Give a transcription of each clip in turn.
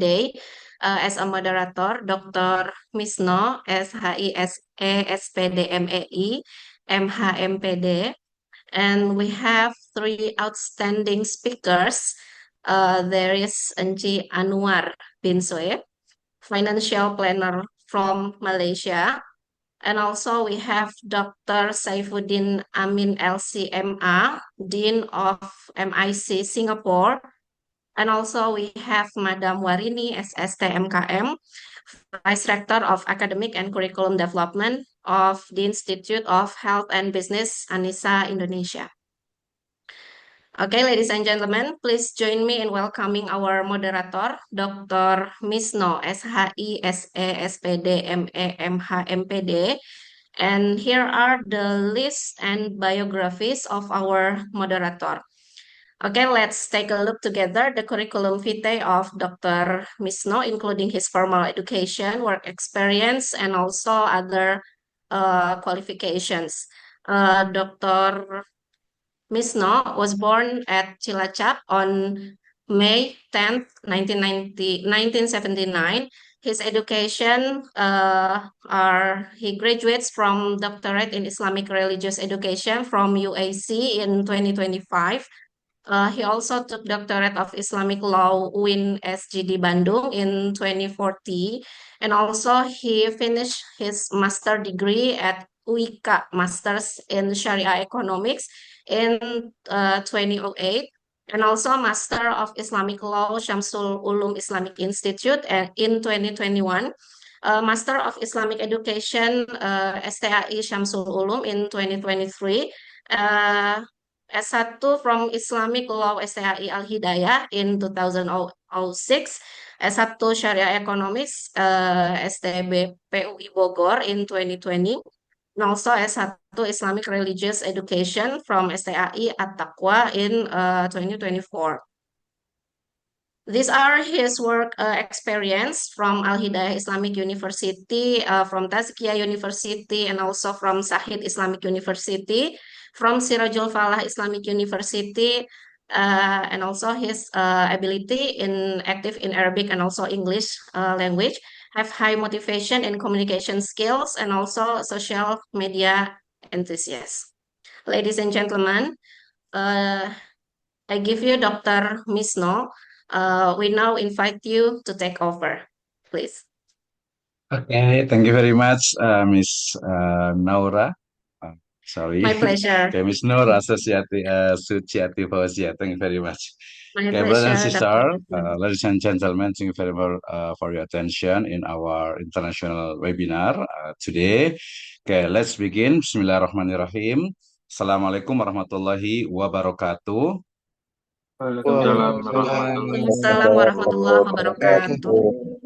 today as a moderator, Dr. Misno, SHISE, SPDMEI, MHMPD, and we have three outstanding speakers. There is Enci Anwar bin Soeb, financial planner from Malaysia. And also we have Dr. Saifuddin Amin LCMA, Dean of MIC Singapore. And also we have Madam Warini SSTMKM, Vice Rector of Academic and Curriculum Development of the Institute of Health and Business, ANISA, Indonesia. Okay, ladies and gentlemen, please join me in welcoming our moderator, Dr. Misno, SHISE-SPD-ME-MHMPD. And here are the list and biographies of our moderator. Okay, let's take a look together the curriculum vitae of Dr. Misno, including his formal education, work experience, and also other qualifications. Dr. Misno was born at Cilacap on May 10th, 1979. His education he graduates from doctorate in Islamic Religious Education from UAC in 2025. He also took doctorate of Islamic Law UIN SGD Bandung in 2040, and also he finished his master degree at UIKA Masters in Sharia Economics in 2008, and also Master of Islamic Law Syamsul Ulum Islamic Institute in 2021. Master of Islamic Education STAI Syamsul Ulum in 2023. S1 from Islamic Law STAI Al Hidayah in 2006. S1 Sharia Economics STB PUI Bogor in 2020. And also S1 Islamic Religious Education from STAI At-Taqwa in 2024. These are his work experience from Al Hidayah Islamic University, from Tazkiyah University, and also from Sahid Islamic University, from Sirajul Falah Islamic University, and also his ability in active in Arabic and also English language, have high motivation and communication skills, and also social media enthusiast. Ladies and gentlemen, I give you Dr. Misno. We now invite you to take over, please. Okay, thank you very much, Miss Naura. Sorry. My pleasure. Okay, Miss Naura Suciati Fauzia. Thank you very much. My Okay, brothers and pleasure, Dr. sisters, Misno. ladies and gentlemen, thank you very much for your attention in our international webinar today. Okay, let's begin. Bismillahirrahmanirrahim. Assalamualaikum warahmatullahi wabarakatuh. Waalaikumsalam Waalaikumsalam warahmatullahi wabarakatuh.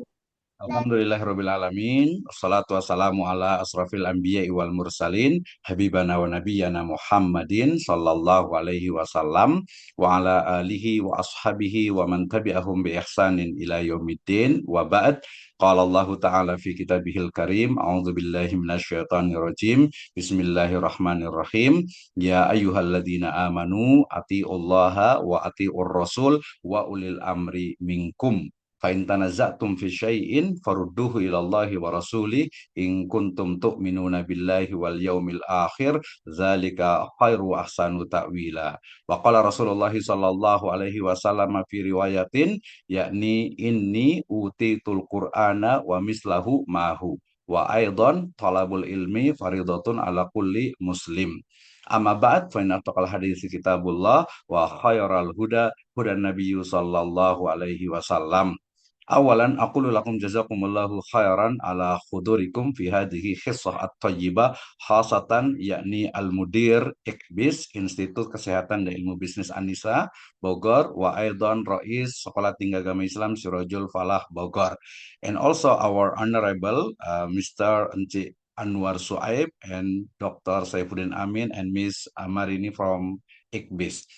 Alhamdulillahirabbil alamin. Wassalatu wassalamu ala asrafil anbiya'i wal mursalin habibana wa nabiyyana Muhammadin sallallahu alaihi wasallam wa ala alihi wa ashabihi wa man tabi'ahum bi ihsanin ila yaumiddin wa ba'd. Qala Allah ta'ala fi kitabihil karim, a'udzu billahi minasyaitonir rajim. Bismillahirrahmanirrahim. Ya ayyuhalladzina amanu atiullaha wa atiur rasul wa ulil amri minkum. Fa in tanaza'tum fi syai'in farudduhu ilallahi wa rasuli in kuntum tu'minuna billahi wal yaumil akhir dzalika khairu ahsanu ta'wila. Wa qala Rasulullah sallallahu alaihi wasallam fi riwayatin yakni inni utitul qur'ana wa mislahu mahu wa aidan talabul ilmi faridatun ala kulli muslim. Amma ba'd fa inna taqal hadits kitabullah wa khairal huda hudan nabiyyu sallallahu alaihi wasallam. Awalan aqulu lakum jazakumullahu khairan ala khudurikum fi hadhihi khissah at-thayyibah khasatan yakni al-mudir Ikbis Institut Kesehatan dan Ilmu Bisnis Anisa Bogor wa aidan rais Sekolah Tinggi Agama Islam Sirajul Falah Bogor, and also our honorable Mr. Enci Anwar Suaib and Dr. Saifuddin Amin and Miss Amarini from Ikbis.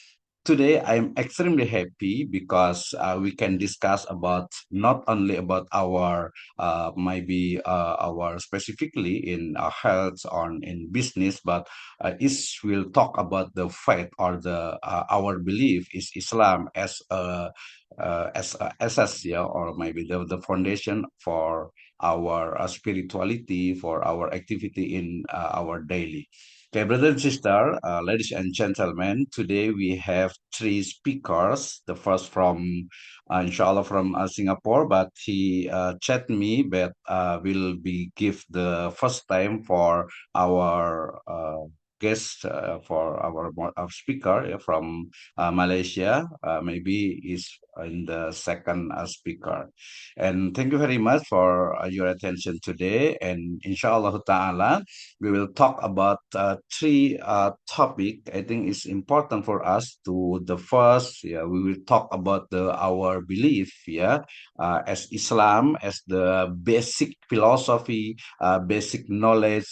today I'm extremely happy because we can discuss about not only about our maybe our specifically in health or in business, but is will talk about the faith or the our belief is Islam as a asas, yeah, or maybe the foundation for our spirituality, for our activity in our daily. Okay, brother and sister, ladies and gentlemen, today we have three speakers. The first from, inshallah, from Singapore, but he chat me that will be give the first time for our guest, for our speaker from Malaysia. Maybe is in the second speaker. And thank you very much for your attention today. And inshallah ta'ala, we will talk about three topic. I think it's important for us to the first. Yeah, we will talk about our belief. Yeah, as Islam as the basic philosophy, basic knowledge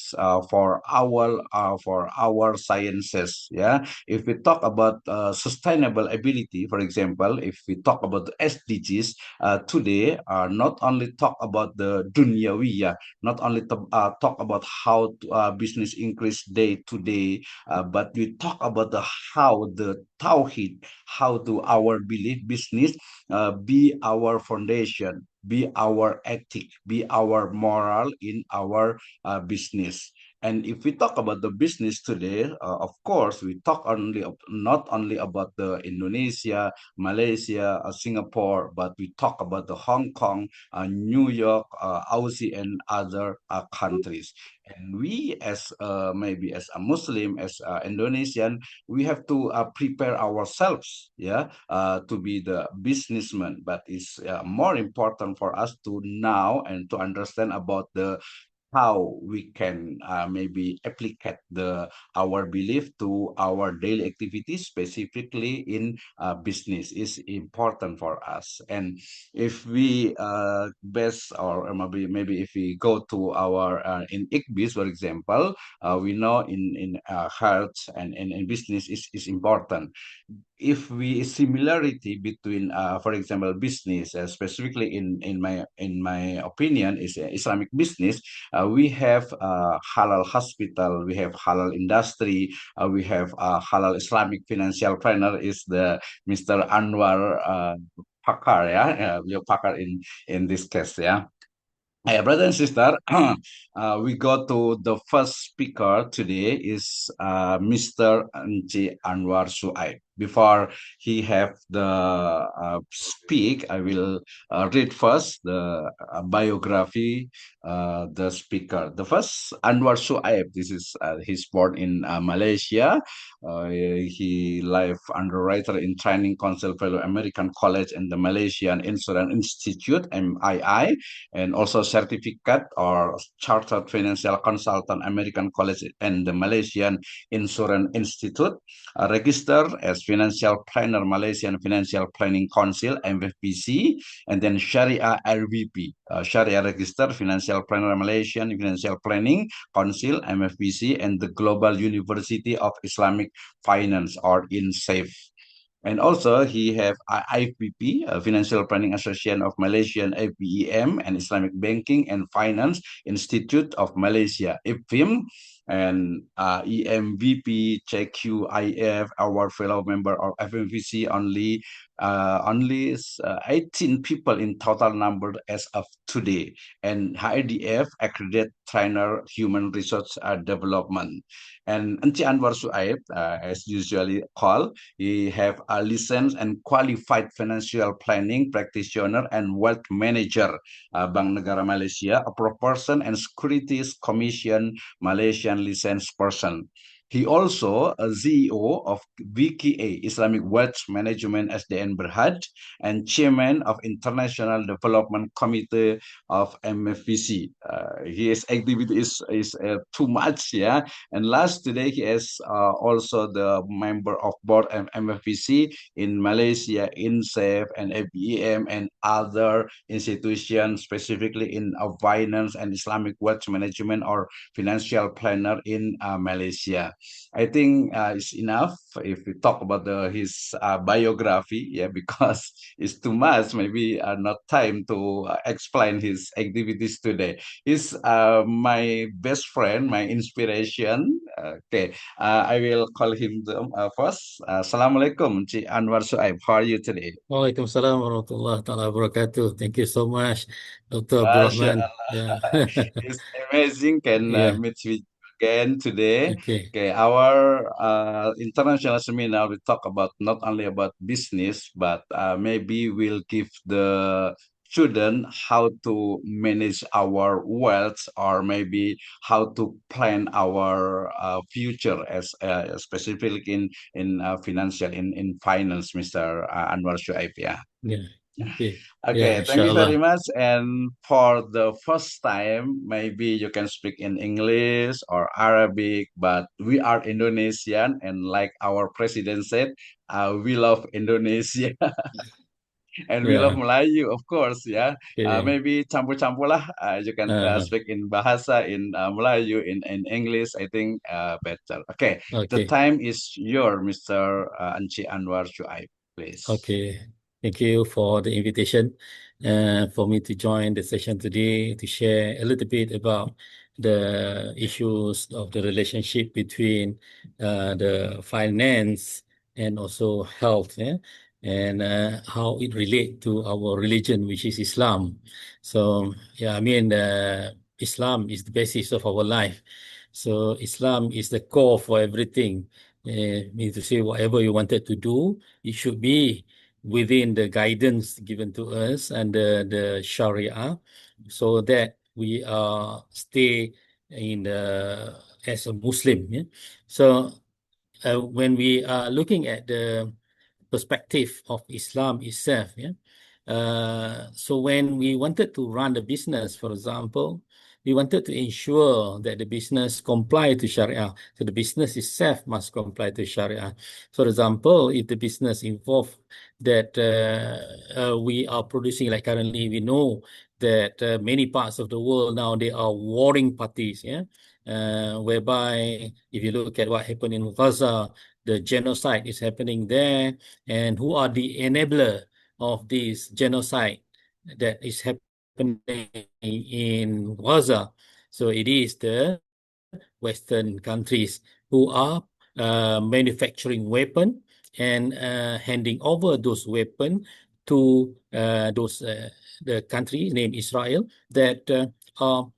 for our sciences. Yeah, if we talk about sustainable ability, for example, if we talk about the SDGs today, not only talk about the dunyawiyah, not only talk about how business increase day to day, but we talk about the how the tawhid, how to our belief business be our foundation, be our ethic, be our moral in our business. And if we talk about the business today, of course, we talk not only about the Indonesia, Malaysia, Singapore, but we talk about the Hong Kong, New York, Aussie, and other countries. And we, as maybe as a Muslim, as Indonesian, we have to prepare ourselves, yeah, to be the businessman. But it's more important for us to know and to understand about the how we can maybe applicate our belief to our daily activities, specifically in business, is important for us. And if we base or maybe if we go to our in ICBIS, for example, we know in health and in business is important. If we similarity between for example business, specifically in my opinion is Islamic business, we have halal hospital, we have halal industry, we have halal Islamic financial planner is the Mr. Anwar Pakar, ya, beliau pakar in this case, ya. Hey, brother and sister, we go to the first speaker today is Mr. Nji Anwar Suaib. Before he have the speak, I will read first the biography, the speaker. The first Anwar Suaib. This is he's born in Malaysia. He life underwriter in Training Council Fellow American College and the Malaysian Insurance Institute (MII), and also certificate or chartered financial consultant American College and the Malaysian Insurance Institute, registered as financial planner Malaysian Financial Planning Council (MFPC), and then Sharia RVP, Sharia registered financial planner Malaysian Financial Planning Council (MFPC), and the Global University of Islamic Finance or INSAFE. And also he have IPP, Financial Planning Association of Malaysian, APEM, and Islamic Banking and Finance Institute of Malaysia, IPFIM, and EMVP, JQIF, our fellow member of FMVC, only 18 people in total number as of today, and HIDF accredited trainer human resource development. And Anci Anwar Suaib, as usually called, he have a licensed and qualified financial planning practitioner and wealth manager, Bank Negara Malaysia, a person and Securities Commission Malaysian licensed person. He also a CEO of VKA Islamic Wealth Management SDN Berhad and chairman of International Development Committee of MFVC. His activity is too much, yeah. And last today he is also the member of board of MFVC in Malaysia, INSAFE and APEM and other institutions, specifically in finance and Islamic wealth management or financial planner in Malaysia. I think it's enough if we talk about his biography, yeah, because it's too much. Maybe not time to explain his activities today. He's my best friend, my inspiration. Okay, I will call him first. Assalamualaikum, Ci Anwar Suaib. How are you today? Waalaikumsalam warahmatullahi taala wabarakatuh. Thank you so much, Dr. Abdul Masya Rahman. Yeah. It's amazing can Yeah. meet with you again today. Okay. Okay, our international seminar we talk about not only about business, but maybe we'll give the student how to manage our wealth, or maybe how to plan our future as specifically in financial in finance, Mr. Anwar Shuaib. Yeah. Yeah. Okay. Yeah, Okay, thank you very inshallah. much. And for the first time, maybe you can speak in English or Arabic, but we are Indonesian, and like our president said, we love Indonesia and we love Yeah. Melayu, of course. Yeah, Okay. maybe campur-campur lah. You can speak in Bahasa, in Melayu, in English. I think better. Okay, the Okay. time is your, Mr. Anci Anwar Shuaib, please. Okay. Thank you for the invitation for me to join the session today to share a little bit about the issues of the relationship between the finance and also health, yeah, and how it relate to our religion, which is Islam. So, yeah, I mean, Islam is the basis of our life. So Islam is the core for everything. Mean to say whatever you wanted to do, it should be within the guidance given to us and the Sharia, so that we stay in the as a Muslim. Yeah? So when we are looking at the perspective of Islam itself, yeah. So when we wanted to run the business, for example, we wanted to ensure that the business comply to Sharia. So the business itself must comply to Sharia. For example, if the business involve that we are producing, like currently we know that many parts of the world now, they are warring parties, yeah, whereby if you look at what happened in Gaza, the genocide is happening there, and who are the enabler of this genocide that is happening in Gaza? So it is the Western countries who are manufacturing weapon and handing over those weapons to the country named Israel that are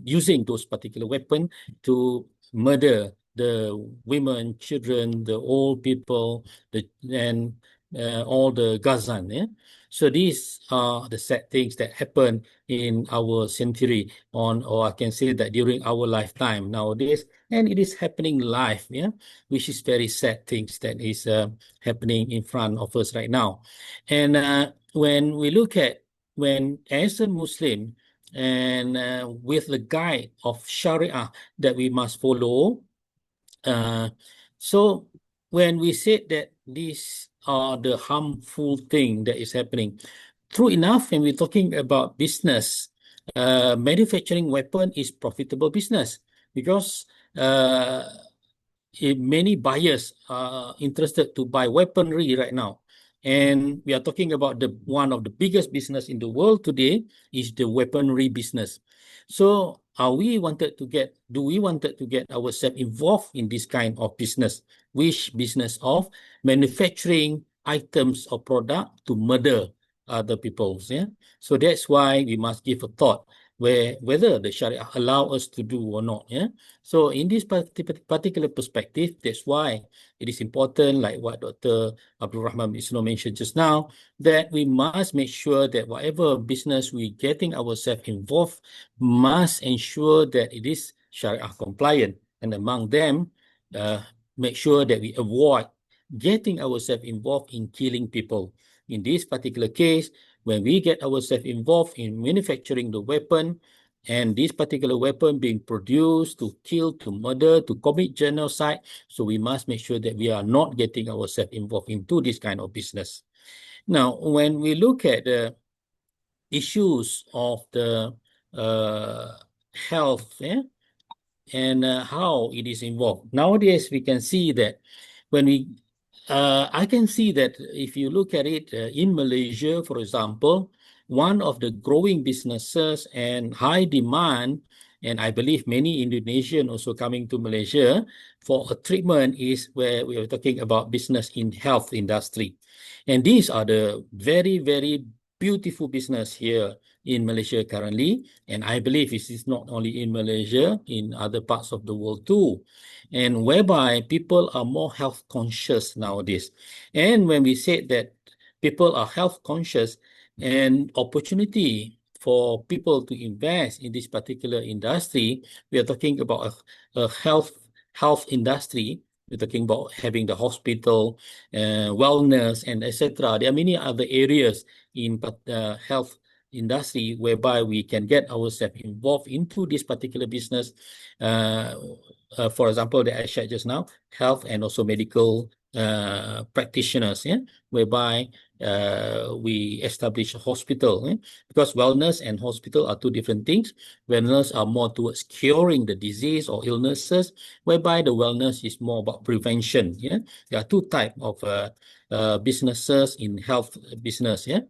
using those particular weapons to murder the women, children, the old people, and all the Gazan. Yeah? So these are the sad things that happen in our century or I can say that during our lifetime nowadays, and it is happening live, yeah, which is very sad things that is happening in front of us right now. And when we look at when as a Muslim and with the guide of Sharia that we must follow, so when we said that these are the harmful thing that is happening, true enough, when we're talking about business, manufacturing weapon is profitable business because many buyers are interested to buy weaponry right now. And we are talking about the one of the biggest business in the world today is the weaponry business. So do we wanted to get ourselves involved in this kind of business, which business of manufacturing items or product to murder other peoples, yeah? So that's why we must give a thought whether the Sharia allow us to do or not, yeah? So in this particular perspective, that's why it is important, like what Dr. Abdul Rahman Isno mentioned just now, that we must make sure that whatever business we getting ourselves involved must ensure that it is Sharia compliant. And among them, make sure that we avoid getting ourselves involved in killing people. In this particular case, when we get ourselves involved in manufacturing the weapon, and this particular weapon being produced to kill, to murder, to commit genocide, so we must make sure that we are not getting ourselves involved into this kind of business. Now, when we look at the issues of the health, and how it is involved. Nowadays, we can see that I can see that if you look at it in Malaysia, for example, one of the growing businesses and high demand, and I believe many Indonesian also coming to Malaysia for a treatment is where we are talking about business in health industry. And these are the very, very beautiful business here in Malaysia currently. And I believe this is not only in Malaysia, in other parts of the world too. And whereby people are more health conscious nowadays. And when we say that people are health conscious and opportunity for people to invest in this particular industry, we are talking about a health industry. We're talking about having the hospital, wellness, and etc. There are many other areas in health industry whereby we can get ourselves involved into this particular business. For example, that I shared just now, health and also medical practitioners, yeah, whereby we establish a hospital, because wellness and hospital are two different things. Wellness are more towards curing the disease or illnesses, whereby the wellness is more about prevention. Yeah, there are two types of businesses in health business. Yeah.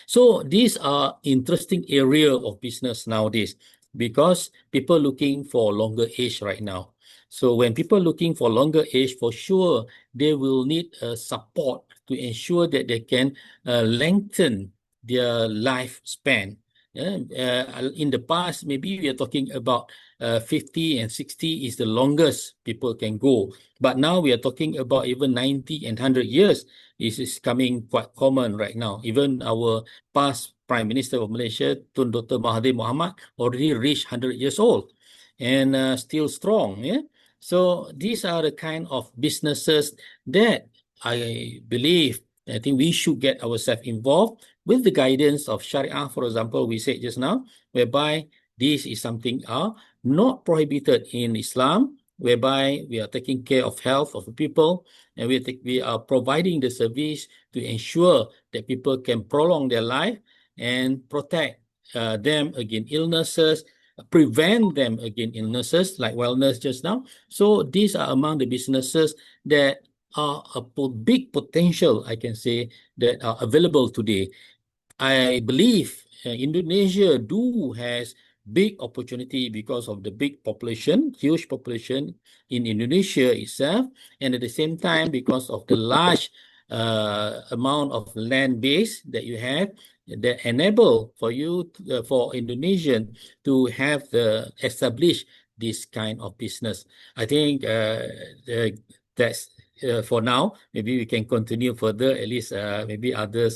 So these are interesting area of business nowadays because people looking for longer age right now. So when people looking for longer age, for sure, they will need support to ensure that they can lengthen their lifespan. Yeah, in the past, maybe we are talking about 50 and 60 is the longest people can go. But now we are talking about even 90 and 100 years. This is coming quite common right now. Even our past Prime Minister of Malaysia, Tun Dr. Mahathir Mohamad, already reached 100 years old and still strong. Yeah. So these are the kind of businesses that I believe, I think we should get ourselves involved with the guidance of Sharia, for example, we said just now, whereby this is something not prohibited in Islam, whereby we are taking care of health of the people and we are providing the service to ensure that people can prolong their life and protect them against illnesses, prevent them against illnesses like wellness just now. So these are among the businesses that are a big potential, I can say, that are available today. I believe Indonesia has big opportunity because of the big population, huge population in Indonesia itself, and at the same time because of the large amount of land base that you have that enable for you for Indonesian to have establish this kind of business. I think that's for now. Maybe we can continue further. At least maybe other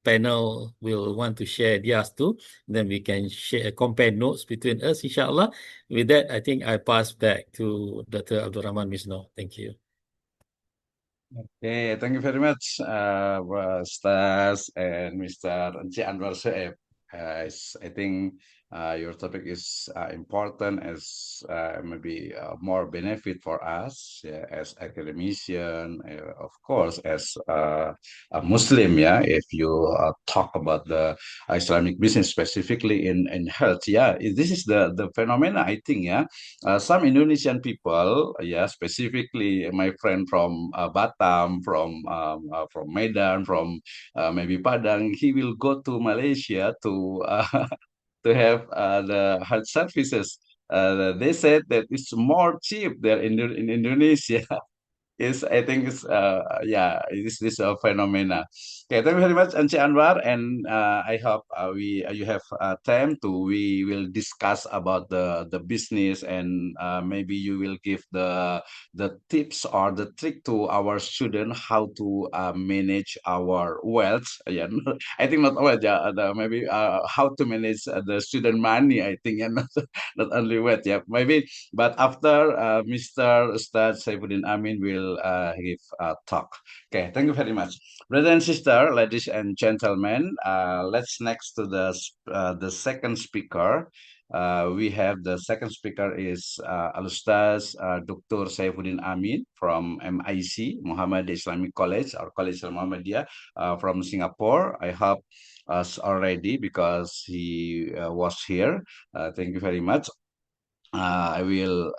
panel will want to share theirs too. Then we can compare notes between us, inshallah. With that, I think I pass back to Dr. Abdul Rahman Misno. Thank you. Okay, thank you very much, Ustaz and Mr. Encik Anwar Soeb. I think your topic is important as maybe more benefit for us, yeah, as academician, of course, as a Muslim. Yeah, if you talk about the Islamic business specifically in health, yeah, this is the phenomena. I think, yeah, some Indonesian people, yeah, specifically my friend from Batam, from Medan, from maybe Padang, he will go to Malaysia to to have the health services. They said that it's more cheap there in Indonesia. Is I think it's yeah, this phenomena. Okay, thank you very much, Anci Anwar, and I hope we you have time to we will discuss about the business, and maybe you will give the tips or the trick to our student how to manage our wealth. Yeah, I think not wealth. Yeah, maybe how to manage the student money. I think, and not only wealth. Yeah, maybe. But after Mr. Ustad Saifuddin Amin will give a talk. Okay, thank you very much. Brothers and sisters, ladies and gentlemen, let's next to the second speaker. We have the second speaker is Al-Ustaz Dr. Saifuddin Amin from MIC, Muhammad Islamic College, or College Al Muhammadiyah from Singapore. I hope us already because he was here. Thank you very much. I will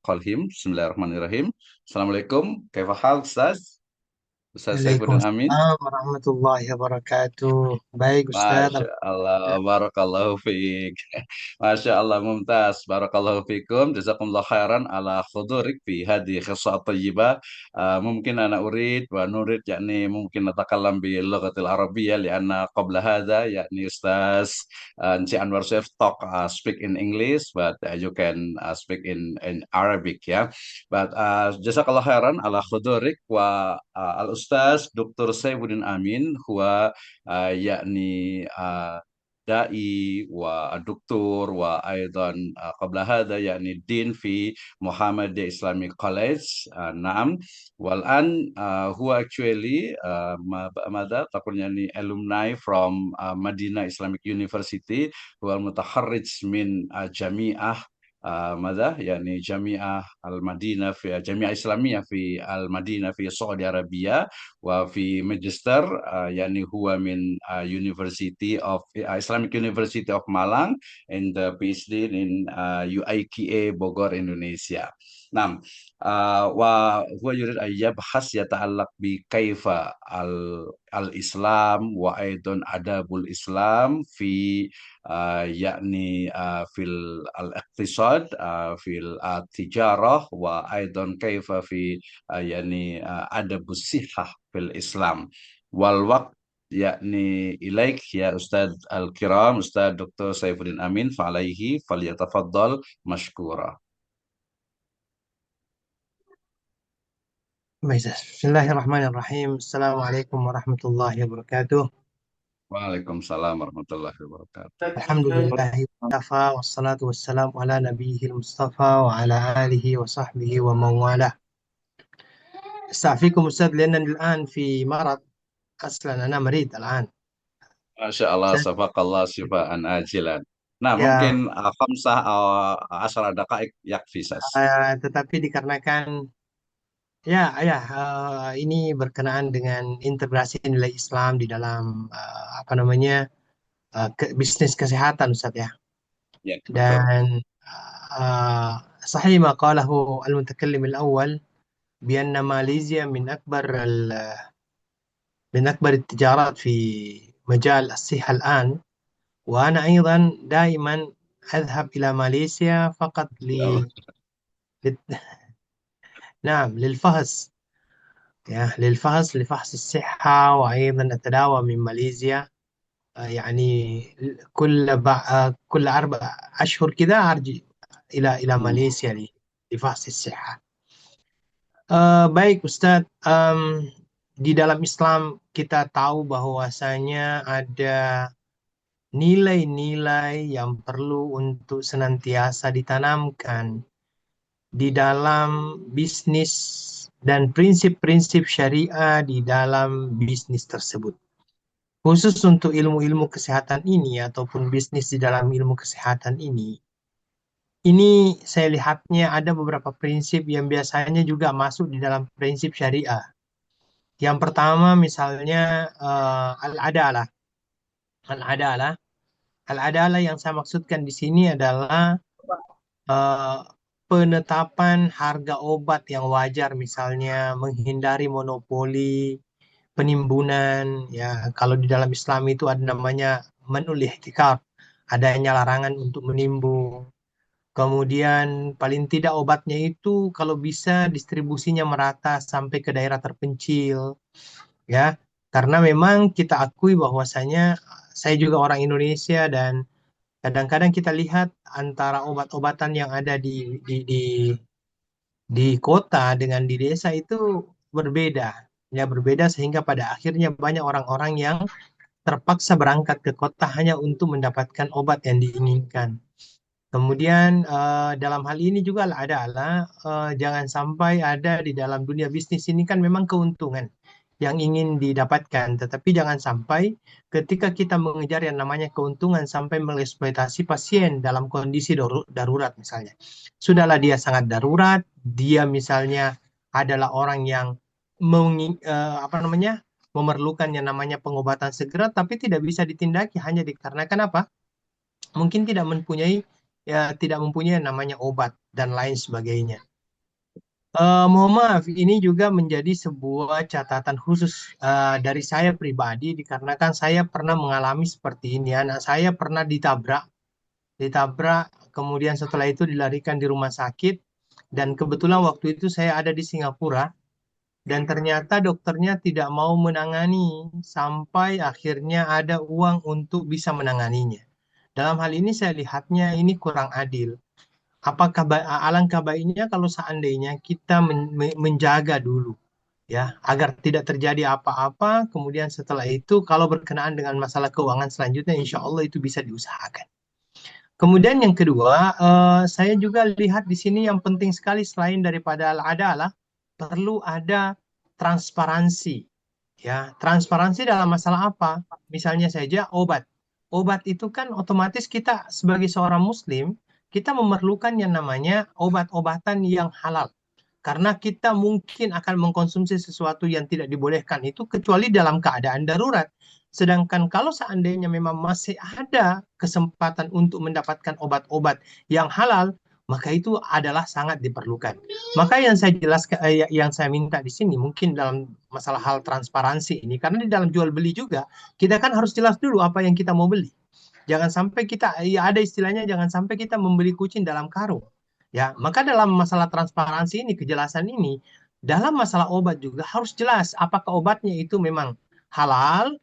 call him. Bismillahirrahmanirrahim. Assalamualaikum. Kaifa hal, Ustaz? Ustaz Saifuddin Amin. Waalaikumsalam warahmatullahi wabarakatuh. Baik, Ustaz. Masya Allah, barakallahu fiik. Masya Allah, mumtaz. Barakallahu fiikum. Jazakumullah khairan ala khudurik fi hadi khissa tayyibah. Mungkin ana urid wa nurid yakni mungkin natakallam bil lughatil arabiyyah lianna qabla hadha yakni Ustaz Encik Anwar Saif speak in English but you can speak in Arabic ya. But jazakallah khairan ala khudurik wa al Ustaz Dr. Saifuddin Amin huwa يعني دائي والدكتور وأيضا قبل هذا يعني الدين في محمد Islamic College نعم والآن هو actually ماذا تقول يعني alumni from Madinah Islamic University هو المتخرج من جامعة ماذا يعني جامعة المدينة في جامعة إسلامية في المدينة في السعودية العربية وفي ماجستير يعني هو من University of Islamic University of Malang and the PhD in UIKA Bogor Indonesia. نعم وهو يريد أن يبحث يتعلق بكيف الإسلام وأيضا آداب الإسلام في يعني في الاقتصاد في التجارة وأيضا كيف في يعني أدب الصحة في الإسلام والوقت يعني إليك يا أستاذ الكرام أستاذ دكتور سيفودين أمين فعليه فليتفضل مشكورا. Bismillahirrahmanirrahim. Assalamualaikum warahmatullahi wabarakatuh. Waalaikumsalam warahmatullahi wabarakatuh. Alhamdulillahi wastafa wassalatu wassalamu ala nabiyil mustafa wa ala alihi wa sahbihi wa mawala. استعفيكم أستاذ لأنني الآن في مرض أصلا أنا مريض الآن. Masya Allah, safakallah syifaan ajilan. Nah, Ya, mungkin 15 daqaik yakfi sas. tetapi dikarenakan ini berkenaan dengan integrasi nilai Islam di dalam bisnis kesehatan Ustaz ya. Ya, betul. Dan صحيح ما قاله المتكلم الأول بأن ماليزيا من أكبر التجارات في مجال الصحة الآن، وأنا أيضا دائما أذهب إلى ماليزيا فقط للفحص لفحص الصحة، وأيضا أتداوى من ماليزيا يعني كل 4 أشهر كذا أرجع إلى ماليزيا لفحص الصحة. Baik Ustadz, di dalam Islam kita tahu bahwasanya ada nilai-nilai yang perlu untuk senantiasa ditanamkan di dalam bisnis dan prinsip-prinsip syariah di dalam bisnis tersebut. Khusus untuk ilmu-ilmu kesehatan ini ataupun bisnis di dalam ilmu kesehatan ini saya lihatnya ada beberapa prinsip yang biasanya juga masuk di dalam prinsip syariah. Yang pertama misalnya al-adalah. Al-adalah yang saya maksudkan di sini adalah penetapan harga obat yang wajar, misalnya menghindari monopoli, penimbunan. Ya, kalau di dalam Islam itu ada namanya man'ul ihtikar, adanya larangan untuk menimbun. Kemudian paling tidak obatnya itu kalau bisa distribusinya merata sampai ke daerah terpencil, ya. Karena memang kita akui bahwasanya saya juga orang Indonesia dan kadang-kadang kita lihat antara obat-obatan yang ada di kota dengan di desa itu berbeda, ya berbeda sehingga pada akhirnya banyak orang-orang yang terpaksa berangkat ke kota hanya untuk mendapatkan obat yang diinginkan. Kemudian dalam hal ini juga adalah jangan sampai ada di dalam dunia bisnis ini kan memang keuntungan yang ingin didapatkan, tetapi jangan sampai ketika kita mengejar yang namanya keuntungan sampai mengeksploitasi pasien dalam kondisi darurat misalnya. Sudahlah dia sangat darurat, dia misalnya adalah orang yang memerlukan yang namanya pengobatan segera, tapi tidak bisa ditindaki hanya dikarenakan apa? Mungkin tidak mempunyai ya tidak mempunyai yang namanya obat dan lain sebagainya. Mohon maaf, ini juga menjadi sebuah catatan khusus dari saya pribadi dikarenakan saya pernah mengalami seperti ini. Anak saya pernah ditabrak, kemudian setelah itu dilarikan di rumah sakit, dan kebetulan waktu itu saya ada di Singapura, dan ternyata dokternya tidak mau menangani sampai akhirnya ada uang untuk bisa menanganinya. Dalam hal ini saya lihatnya ini kurang adil. Apakah alangkah baiknya kalau seandainya kita menjaga dulu ya agar tidak terjadi apa-apa, kemudian setelah itu kalau berkenaan dengan masalah keuangan selanjutnya insya Allah itu bisa diusahakan. Kemudian yang kedua, saya juga lihat di sini yang penting sekali selain daripada adalah perlu ada transparansi. Ya, transparansi dalam masalah apa? Misalnya saja obat. Obat itu kan otomatis kita sebagai seorang muslim, kita memerlukan yang namanya obat-obatan yang halal. Karena kita mungkin akan mengkonsumsi sesuatu yang tidak dibolehkan itu kecuali dalam keadaan darurat. Sedangkan kalau seandainya memang masih ada kesempatan untuk mendapatkan obat-obat yang halal, maka itu adalah sangat diperlukan. Maka yang saya jelaskan, yang saya minta di sini mungkin dalam masalah hal transparansi ini, karena di dalam jual beli juga kita kan harus jelas dulu apa yang kita mau beli. Jangan sampai kita, ya ada istilahnya, jangan sampai kita membeli kucing dalam karung. Ya, maka dalam masalah transparansi ini, kejelasan ini, dalam masalah obat juga harus jelas apakah obatnya itu memang halal,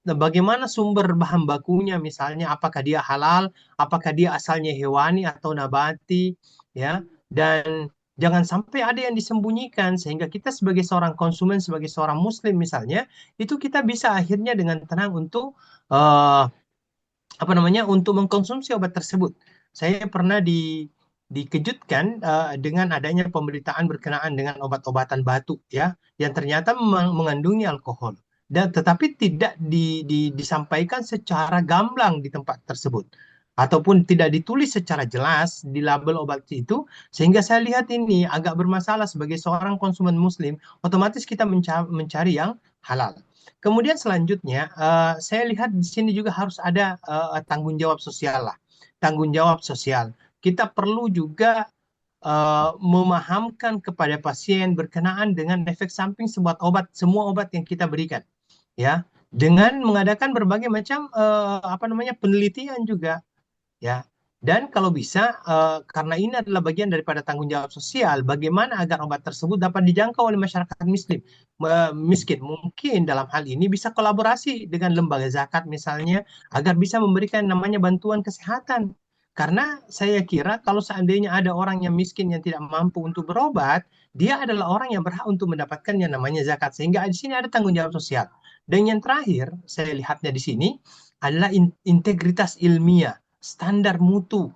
bagaimana sumber bahan bakunya, misalnya apakah dia halal, apakah dia asalnya hewani atau nabati, ya, dan jangan sampai ada yang disembunyikan sehingga kita sebagai seorang konsumen, sebagai seorang muslim misalnya, itu kita bisa akhirnya dengan tenang untuk untuk mengkonsumsi obat tersebut. Saya pernah dikejutkan dengan adanya pemberitaan berkenaan dengan obat-obatan batuk ya, yang ternyata mengandungi alkohol. Dan tetapi tidak disampaikan secara gamblang di tempat tersebut ataupun tidak ditulis secara jelas di label obat itu, sehingga saya lihat ini agak bermasalah sebagai seorang konsumen muslim. Otomatis kita mencari yang halal. Kemudian selanjutnya, saya lihat di sini juga harus ada tanggung jawab sosial lah. Tanggung jawab sosial. Kita perlu juga memahamkan kepada pasien berkenaan dengan efek samping semua obat yang kita berikan, ya, dengan mengadakan berbagai macam penelitian juga, ya. Dan kalau bisa, karena ini adalah bagian daripada tanggung jawab sosial, bagaimana agar obat tersebut dapat dijangkau oleh masyarakat miskin. Mungkin dalam hal ini bisa kolaborasi dengan lembaga zakat misalnya, agar bisa memberikan namanya bantuan kesehatan. Karena saya kira kalau seandainya ada orang yang miskin yang tidak mampu untuk berobat, dia adalah orang yang berhak untuk mendapatkan yang namanya zakat. Sehingga di sini ada tanggung jawab sosial. Dan yang terakhir, saya lihatnya di sini adalah integritas ilmiah. Standar mutu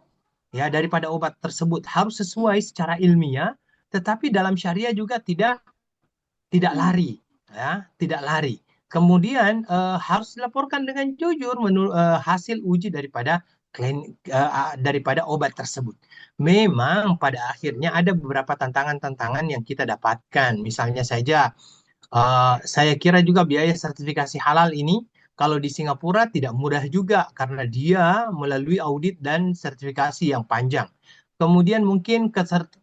ya daripada obat tersebut harus sesuai secara ilmiah, tetapi dalam syariah juga tidak lari, ya, tidak lari. Kemudian harus dilaporkan dengan jujur hasil uji daripada daripada obat tersebut. Memang pada akhirnya ada beberapa tantangan-tantangan yang kita dapatkan. Misalnya saja, saya kira juga biaya sertifikasi halal ini kalau di Singapura tidak mudah juga karena dia melalui audit dan sertifikasi yang panjang. Kemudian mungkin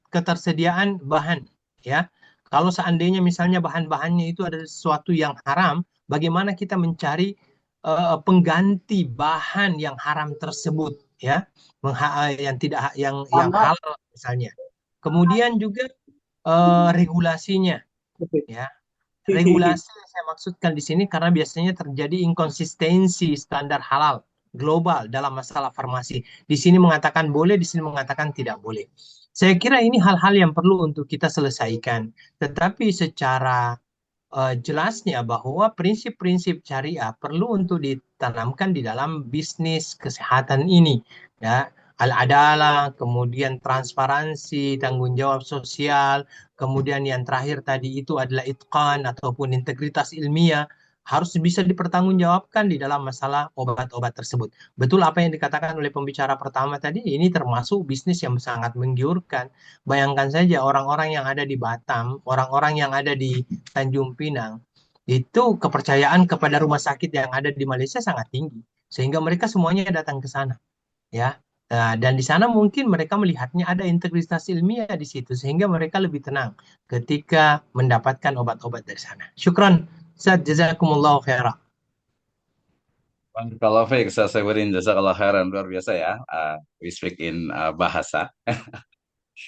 ketersediaan bahan, ya. Kalau seandainya misalnya bahan-bahannya itu ada sesuatu yang haram, bagaimana kita mencari pengganti bahan yang haram tersebut, ya, yang halal misalnya. Kemudian juga regulasinya, ya. Regulasi yang saya maksudkan di sini karena biasanya terjadi inkonsistensi standar halal global dalam masalah farmasi. Di sini mengatakan boleh, di sini mengatakan tidak boleh. Saya kira ini hal-hal yang perlu untuk kita selesaikan. Tetapi secara jelasnya bahwa prinsip-prinsip syariah perlu untuk ditanamkan di dalam bisnis kesehatan ini. Ya, al-adalah, kemudian transparansi, tanggung jawab sosial, kemudian yang terakhir tadi itu adalah itqan ataupun integritas ilmiah harus bisa dipertanggungjawabkan di dalam masalah obat-obat tersebut. Betul apa yang dikatakan oleh pembicara pertama tadi, ini termasuk bisnis yang sangat menggiurkan. Bayangkan saja orang-orang yang ada di Batam, orang-orang yang ada di Tanjung Pinang, itu kepercayaan kepada rumah sakit yang ada di Malaysia sangat tinggi. Sehingga mereka semuanya datang ke sana. Ya, Dan di sana mungkin mereka melihatnya ada integritas ilmiah di situ, sehingga mereka lebih tenang ketika mendapatkan obat-obat dari sana. Syukran, Ustaz, jazakumullah khairan. Kalau Fik, saya Severin, jazakallah khairan, luar biasa ya. We speak in bahasa.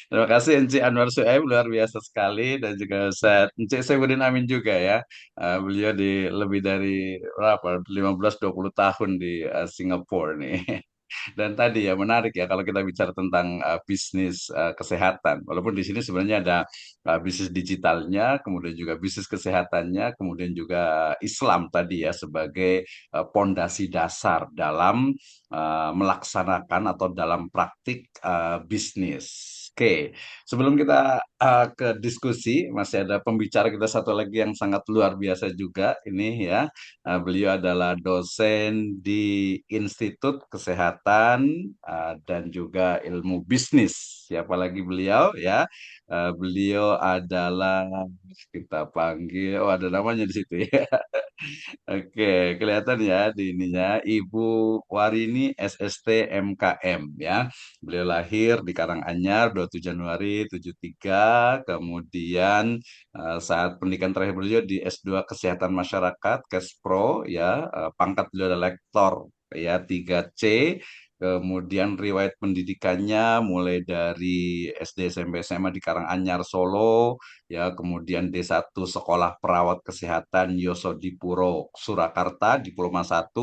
Terima kasih Enci Anwar Suhaib, luar biasa sekali. Dan juga Ustaz Enci Severin Amin juga ya. Beliau di lebih dari berapa, 15-20 tahun di Singapura nih. Dan tadi ya menarik ya kalau kita bicara tentang bisnis kesehatan. Walaupun di sini sebenarnya ada bisnis digitalnya, kemudian juga bisnis kesehatannya, kemudian juga Islam tadi ya sebagai pondasi dasar dalam melaksanakan atau dalam praktik bisnis. Oke, sebelum kita ke diskusi, masih ada pembicara kita satu lagi yang sangat luar biasa juga ini ya. Beliau adalah dosen di Institut Kesehatan dan juga Ilmu Bisnis. Siapa lagi beliau ya? Beliau adalah kita panggil, oh ada namanya di situ ya. Oke, kelihatan ya di ininya Ibu Warini SST MKM ya. Beliau lahir di Karanganyar 27 Januari 73, kemudian saat pendidikan terakhir beliau di S2 Kesehatan Masyarakat Kespro ya, pangkat beliau adalah lektor ya 3C. Kemudian riwayat pendidikannya mulai dari SD, SMP, SMA di Karanganyar, Solo, ya kemudian D1 Sekolah Perawat Kesehatan Yosodipuro Surakarta Diploma 1,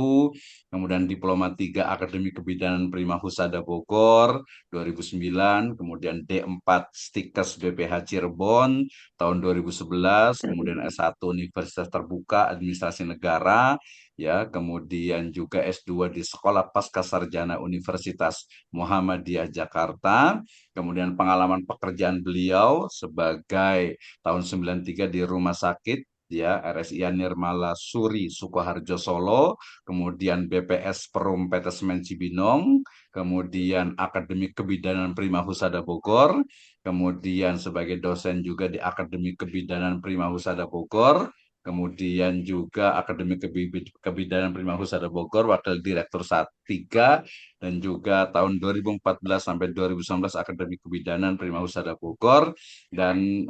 kemudian Diploma 3 Akademi Kebidanan Prima Husada Bogor 2009, kemudian D4 Stikes BPH Cirebon tahun 2011, kemudian S1 Universitas Terbuka Administrasi Negara, ya kemudian juga S2 di Sekolah Pascasarjana Universitas Muhammadiyah Jakarta. Kemudian pengalaman pekerjaan beliau sebagai tahun 93 di rumah sakit ya RSIA Nirmala Suri Sukoharjo Solo, kemudian BPS Perum PT Semen Cibinong, kemudian Akademi Kebidanan Prima Husada Bogor, kemudian sebagai dosen juga di Akademi Kebidanan Prima Husada Bogor, kemudian juga Akademi Kebidanan Prima Husada Bogor, Wakil Direktur 3, dan juga tahun 2014 sampai 2019 Akademi Kebidanan Prima Husada Bogor, dan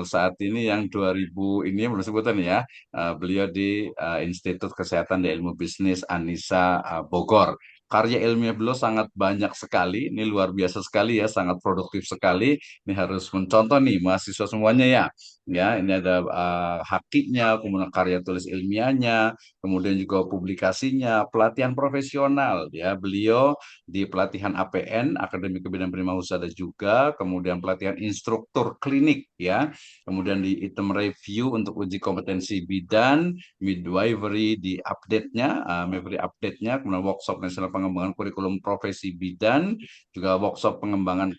saat ini yang 2000 ini belum sebutan ya, beliau di Institut Kesehatan dan Ilmu Bisnis Anissa Bogor. Karya ilmiah beliau sangat banyak sekali, ini luar biasa sekali ya, sangat produktif sekali. Ini harus mencontoh nih mahasiswa semuanya ya. Ya, ini ada hakiknya, kemudian karya tulis ilmiahnya, kemudian juga publikasinya, pelatihan profesional ya. Beliau di pelatihan APN Akademi Kebidanan Prima Husada juga, kemudian pelatihan instruktur klinik ya, kemudian di item review untuk uji kompetensi bidan, midwifery di update-nya, midwifery update-nya, kemudian workshop nasional pengembangan kurikulum profesi bidan, juga workshop pengembangan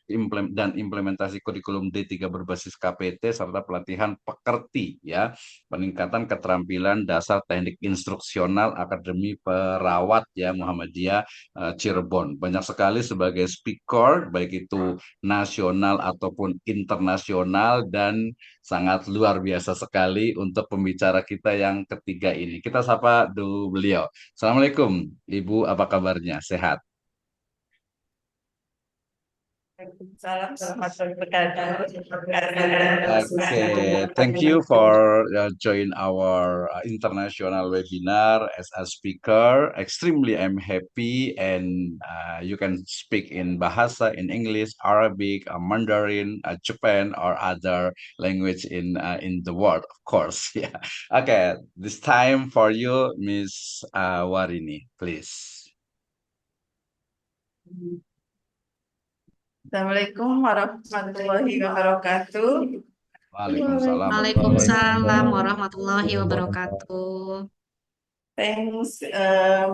dan implementasi kurikulum D3 berbasis KPT, serta pelatihan pekerti ya, peningkatan keterampilan dasar teknik instruksional Akademi Perawat ya Muhammadiyah Cirebon. Banyak sekali sebagai speaker, baik itu nasional ataupun internasional, dan sangat luar biasa sekali untuk pembicara kita yang ketiga ini. Kita sapa dulu beliau. Assalamualaikum, Ibu, apa kabarnya? Sehat? Okay, thank you for join our international webinar as a speaker. Extremely, I'm happy, and you can speak in Bahasa, in English, Arabic, Mandarin, Japan, or other language in the world, of course. Yeah. Okay, this time for you, Miss Warini, please. Assalamualaikum warahmatullahi wabarakatuh. Waalaikumsalam. Waalaikumsalam warahmatullahi wabarakatuh. Thanks,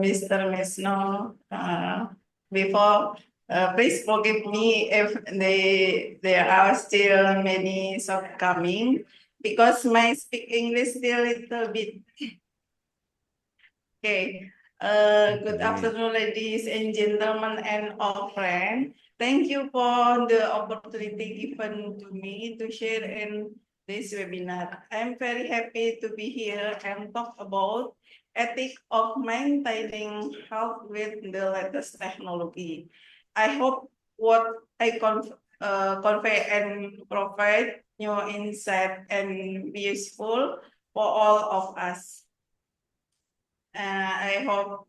Mr. Mesno. Before, please forgive me if there are still many shortcomings because my speak English still a little bit. Okay. Good afternoon, ladies and gentlemen, and all friends. Thank you for the opportunity given to me to share in this webinar. I'm very happy to be here and talk about ethics of maintaining health with the latest technology. I hope what I convey and provide new insight and be useful for all of us. I hope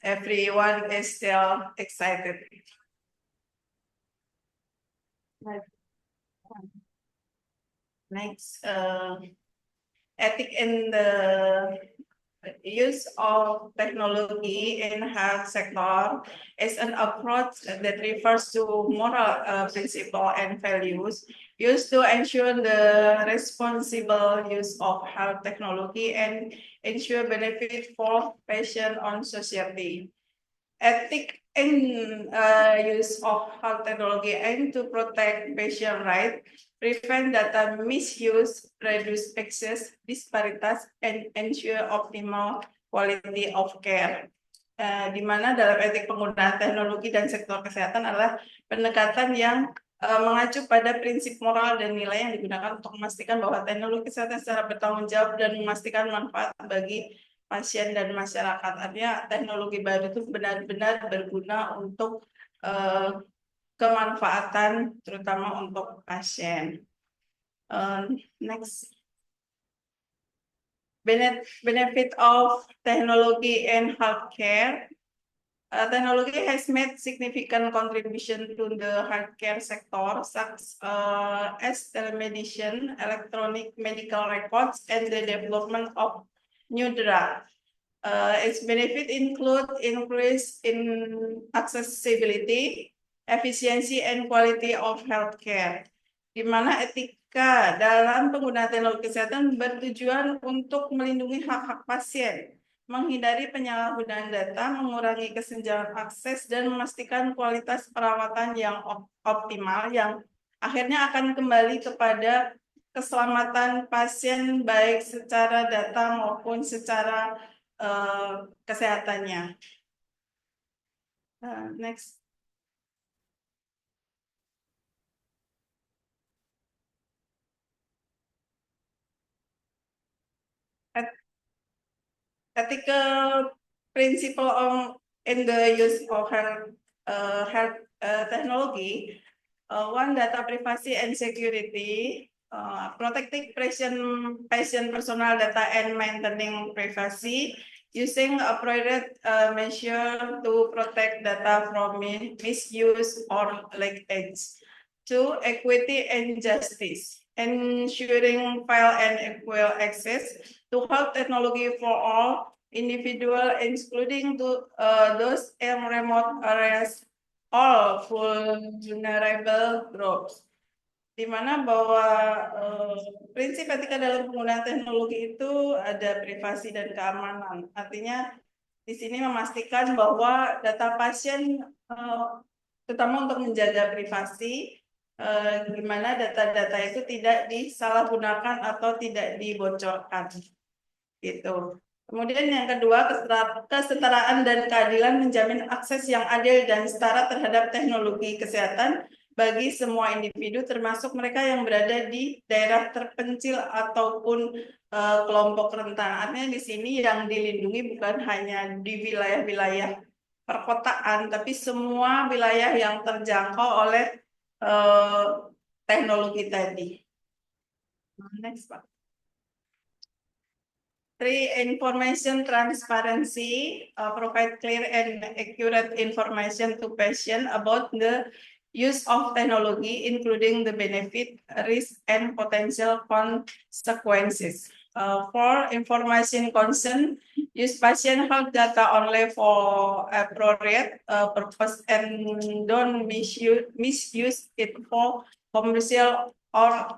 everyone is still excited. Next, ethic in the use of technology in health sector is an approach that refers to moral principle and values used to ensure the responsible use of health technology and ensure benefit for patient on society. Ethic in use of health technology aim to protect patient rights, prevent data misuse, reduce access disparitas, and ensure optimal quality of care. Di mana dalam etik penggunaan teknologi dan sektor kesehatan adalah pendekatan yang mengacu pada prinsip moral dan nilai yang digunakan untuk memastikan bahwa teknologi kesehatan secara bertanggung jawab dan memastikan manfaat bagi pasien dan masyarakat. Artinya teknologi baru itu benar-benar berguna untuk kemanfaatan terutama untuk pasien. Next. Benefit of technology in healthcare. Technology has made significant contribution to the healthcare sector, such as telemedicine, electronic medical records, and the development of new drugs. Its benefit include increase in accessibility, efficiency, and quality of healthcare. Di mana etika dalam penggunaan teknologi kesehatan bertujuan untuk melindungi hak-hak pasien, menghindari penyalahgunaan data, mengurangi kesenjangan akses, dan memastikan kualitas perawatan yang optimal, yang akhirnya akan kembali kepada keselamatan pasien baik secara data maupun secara kesehatannya. Next. Ethical principle in the use of health technology. One, data privacy and security. Protecting patient personal data and maintaining privacy, using appropriate measure to protect data from misuse or leakage. Two, equity and justice, ensuring fair and equal access to health technology for all individuals, including those in remote areas or vulnerable groups. Di mana bahwa prinsip etika dalam penggunaan teknologi itu ada privasi dan keamanan. Artinya di sini memastikan bahwa data pasien, terutama untuk menjaga privasi, di mana data-data itu tidak disalahgunakan atau tidak dibocorkan. Gitu. Kemudian yang kedua, kesetaraan dan keadilan menjamin akses yang adil dan setara terhadap teknologi kesehatan bagi semua individu, termasuk mereka yang berada di daerah terpencil ataupun kelompok rentan. Artinya di sini yang dilindungi bukan hanya di wilayah-wilayah perkotaan, tapi semua wilayah yang terjangkau oleh teknologi tadi. Next, Pak. 3, information transparency, provide clear and accurate information to patients about the use of technology, including the benefit, risk, and potential consequences. 4, information consent, use patient health data only for appropriate purpose and don't misuse it for commercial or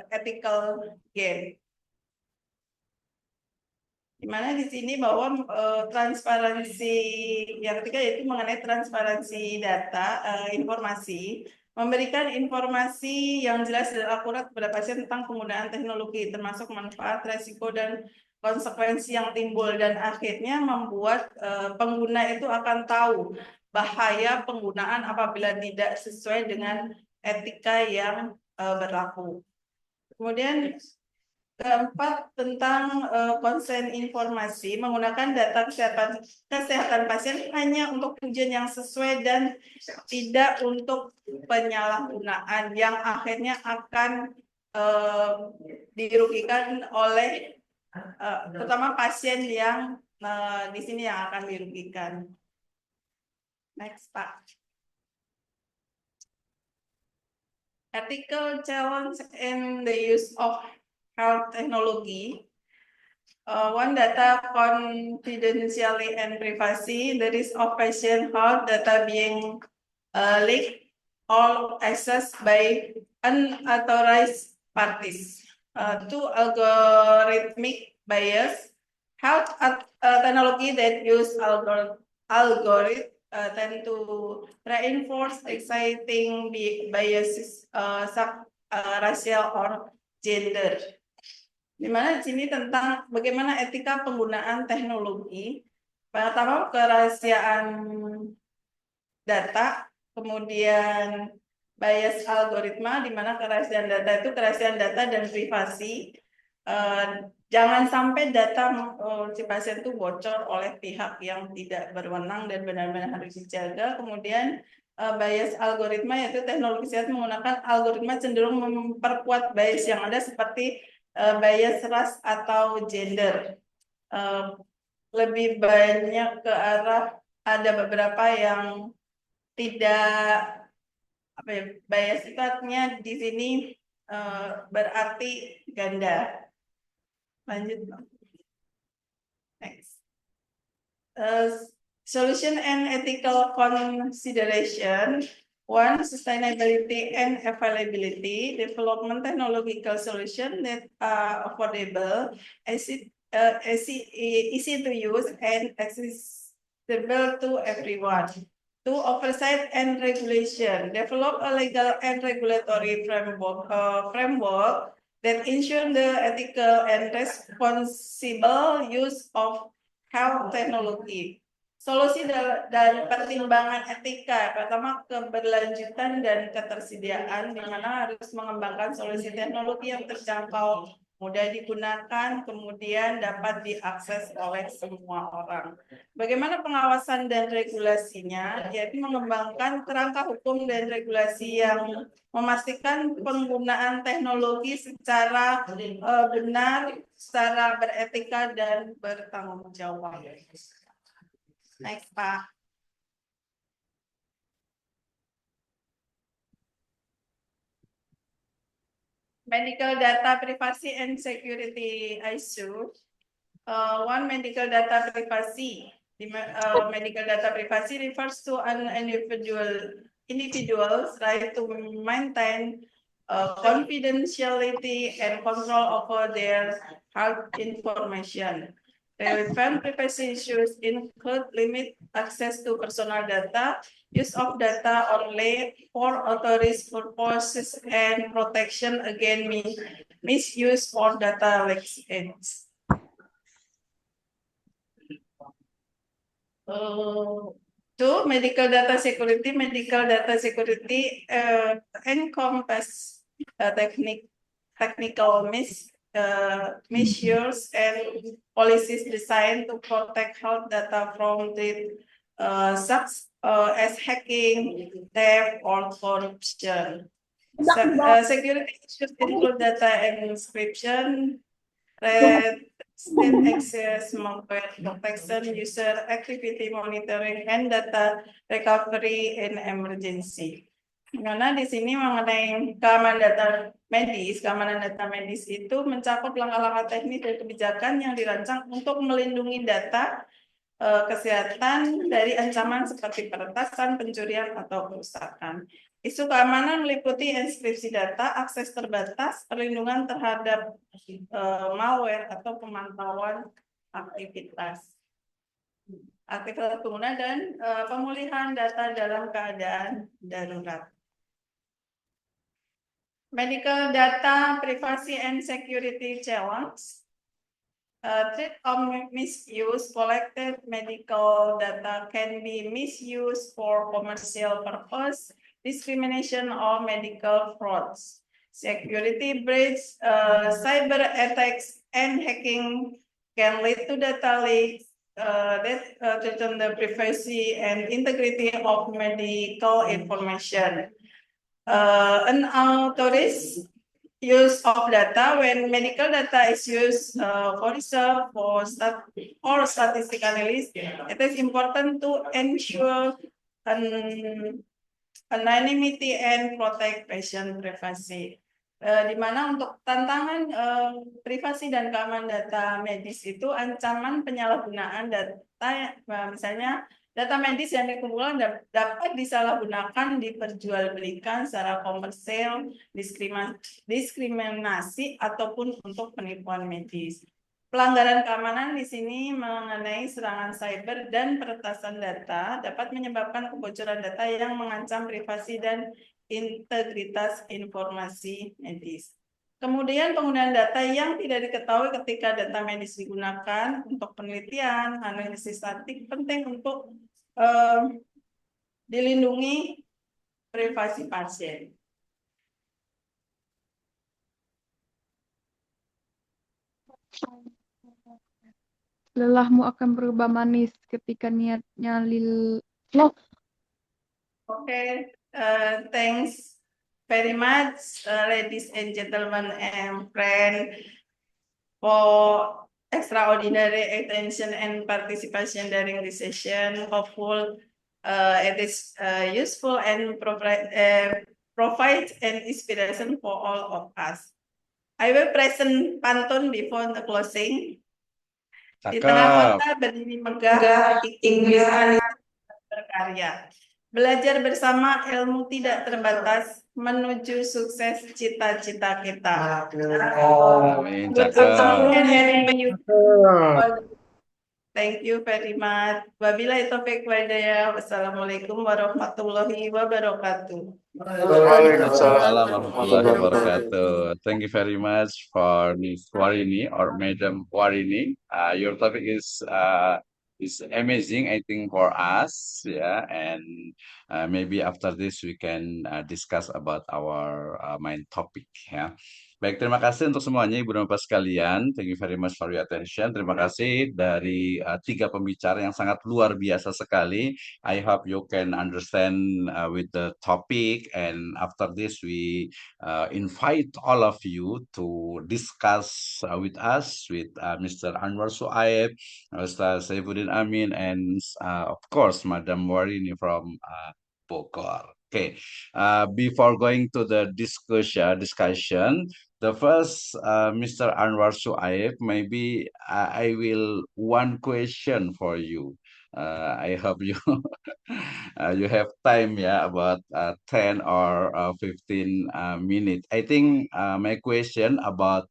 unethical gain. Di mana di sini bahwa transparansi yang ketiga yaitu mengenai transparansi data, informasi, memberikan informasi yang jelas dan akurat kepada pasien tentang penggunaan teknologi, termasuk manfaat, resiko, dan konsekuensi yang timbul, dan akhirnya membuat pengguna itu akan tahu bahaya penggunaan apabila tidak sesuai dengan etika yang berlaku. Kemudian keempat tentang konsen informasi menggunakan data kesehatan pasien hanya untuk tujuan yang sesuai dan tidak untuk penyalahgunaan yang akhirnya akan dirugikan oleh terutama pasien yang di sini yang akan dirugikan. Next, Pak. Ethical challenge in the use of health technology. One, data confidentiality and privacy. The risk of patient health data being leaked or accessed by unauthorized parties. Two, algorithmic bias. Health technology that use algorithm tend to reinforce exciting biases racial or gender. Di mana di sini tentang bagaimana etika penggunaan teknologi, pertama kerahasiaan data, kemudian bias algoritma, di mana kerahasiaan data itu kerahasiaan data dan privasi. Jangan sampai data si pasien itu bocor oleh pihak yang tidak berwenang dan benar-benar harus dijaga. Kemudian bias algoritma, yaitu teknologi kesehatan menggunakan algoritma cenderung memperkuat bias yang ada seperti bias ras atau gender. Lebih banyak ke arah ada beberapa yang tidak bias sifatnya di sini berarti ganda. Lanjut. Next. Solution and ethical consideration. One, sustainability and availability. Development technological solution that are affordable, easy to use, and accessible to everyone. Two, oversight and regulation. Develop a legal and regulatory framework that ensure the ethical and responsible use of health technology. Solusi dan pertimbangan etika, pertama keberlanjutan dan ketersediaan, di mana harus mengembangkan solusi teknologi yang terjangkau, mudah digunakan, kemudian dapat diakses oleh semua orang. Bagaimana pengawasan dan regulasinya? Yaitu mengembangkan kerangka hukum dan regulasi yang memastikan penggunaan teknologi secara benar, secara beretika dan bertanggung jawab. Next, Pak. Medical data privacy and security issue. One, medical data privacy. Medical data privacy refers to an individual's right to maintain confidentiality and control over their health information. Relevant privacy issues include limit access to personal data, use of data only for authorized purposes, and protection against misuse or data leakage. Two, medical data security. Medical data security encompass technical measures and policies designed to protect health data from such as hacking, theft, or corruption. Security issues include data encryption, state access, malware protection, user activity monitoring, and data recovery in emergency. Karena di sini mengenai keamanan data medis itu mencakup langkah-langkah teknis dan kebijakan yang dirancang untuk melindungi data kesehatan dari ancaman seperti peretasan, pencurian, atau kerusakan. Isu keamanan meliputi inskripsi data, akses terbatas, perlindungan terhadap malware atau pemantauan aktivitas pengguna, dan pemulihan data dalam keadaan darurat. Medical data privacy and security challenge. Threat of misuse. Collected medical data can be misused for commercial purpose, discrimination, or medical frauds. security breach, cyber attacks, and hacking can lead to data leaks that threaten the privacy and integrity of medical information. Unauthorized use of data when medical data is used for research or statistical analysis, it is important to ensure anonymity and protect patient privacy. Di mana untuk tantangan privasi dan keamanan data medis itu ancaman penyalahgunaan data, misalnya data medis yang dikumpulkan dapat disalahgunakan, diperjualbelikan secara komersial, diskriminasi ataupun untuk penipuan medis. Pelanggaran keamanan di sini mengenai serangan cyber dan peretasan data dapat menyebabkan kebocoran data yang mengancam privasi dan integritas informasi medis. Kemudian penggunaan data yang tidak diketahui ketika data medis digunakan untuk penelitian, analisis statistik penting untuk dilindungi privasi pasien. Lelahmu akan berubah manis ketika niatnya lillah. Okay, thanks very much, ladies and gentlemen and friends, for extraordinary attention and participation during this session. Hopeful it is useful and provide an inspiration for all of us. I will present pantun before the closing. Di tengah kota berdiri megah, Inggris berkarya. Belajar bersama, ilmu tidak terbatas, menuju sukses cita-cita kita. Amin, Thank you very much. Wabillahi taufiq wal hidayah. Wassalamualaikum warahmatullahi wabarakatuh. Waalaikumsalam warahmatullahi wabarakatuh. Thank you very much for Ms. Warini or Madam Warini. Your topic is amazing, I think, for us, yeah. And maybe after this we can discuss about our main topic, ya. Baik, terima kasih untuk semuanya Ibu dan Bapak sekalian. Thank you very much for your attention. Terima kasih dari tiga pembicara yang sangat luar biasa sekali. I hope you can understand with the topic, and after this we invite all of you to discuss with us, with Mr. Anwar Suaib, Ustaz Saifuddin Amin, and of course Madam Warini from Bogor. Okay, before going to the discussion, the first, Mr. Anwar Suaib, maybe I will one question for you. I hope you you have time, yeah, about 10 or 15 minutes. I think my question about